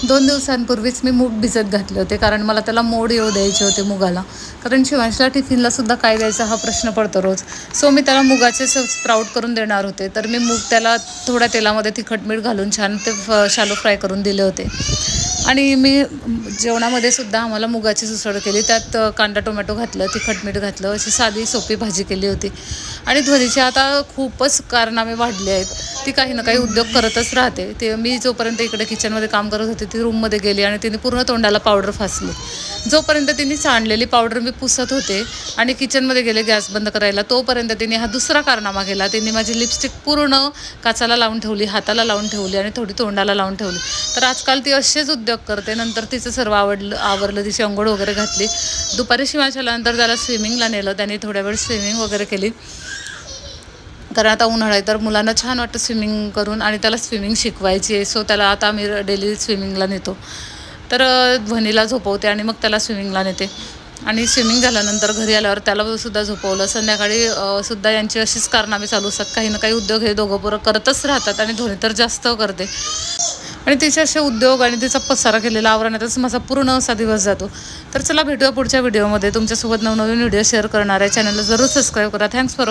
2 दिवसांपूर्वीच मी मूग भिजत घातले होते, कारण मला त्याला मोड येऊ द्यायचे होते मुगाला. कारण शिवांशला टिफिनला सुद्धा काय द्यायचा हा प्रश्न पडतो रोज. सो मी त्याला मुगाचे स्प्राउट करून देणार होते. तर मी मूग त्याला थोड्या तेलामध्ये तिखट मीठ घालून छान ते शालो फ्राय करून दिले होते. आणि मी जेवणामध्ये सुद्धा आम्हाला मुगाची उसळ केली. त्यात कांदा टोमॅटो घातलं, तिखट मीठ घातलं, अशी साधी सोपी भाजी केली होती. आणि ध्वनीची आता खूपच कारनामे वाढले आहेत. ती काही ना काही उद्योग करतच राहते. ते मी जोपर्यंत इकडे किचनमध्ये काम करत होते, ती रूममध्ये गेली आणि तिने पूर्ण तोंडाला पावडर फासली. जोपर्यंत तिने सांडलेली पावडर मी पुसत होते आणि किचनमध्ये गेले गॅस बंद करायला, तोपर्यंत तिने हा दुसरा कारनामा केला. तिने माझी लिपस्टिक पूर्ण काचाला लावून ठेवली, हाताला लावून ठेवली आणि थोडी तोंडाला लावून ठेवली. तर आजकाल ती असेच उद्योग करते. नंतर तिचं सर्व आवरलं, तिची अंघोळ वगैरे घातली. दुपारी शिवांशाला त्याला स्विमिंगला नेलं. त्याने थोड्या वेळ स्विमिंग वगैरे केली, कारण आता उन्हाळा आहे तर मुलांना छान वाटतं स्विमिंग करून आणि त्याला स्विमिंग शिकवायची आहे. सो त्याला आता आम्ही डेली स्विमिंगला नेतो. तर ध्वनीला झोपवते आणि मग त्याला स्विमिंगला नेते. आणि स्विमिंग झाल्यानंतर घरी आल्यावर त्याला सुद्धा झोपवलं. संध्याकाळी सुद्धा यांची अशीच कारनामे चालू असतात. काही ना काही उद्योग हे दोघं पोरं करतच राहतात आणि ध्वनी तर जास्त करते. आणि तिचे असे उद्योग आणि तिचा पसारा केलेला आवरण्यातच माझा पूर्ण असा दिवस जातो. तर चला भेटूया पुढच्या व्हिडिओमध्ये. तुमच्यासोबत नवनवीन व्हिडिओ शेअर करणार आहे. चॅनलला जरूर सबस्क्राईब करा. Thanks for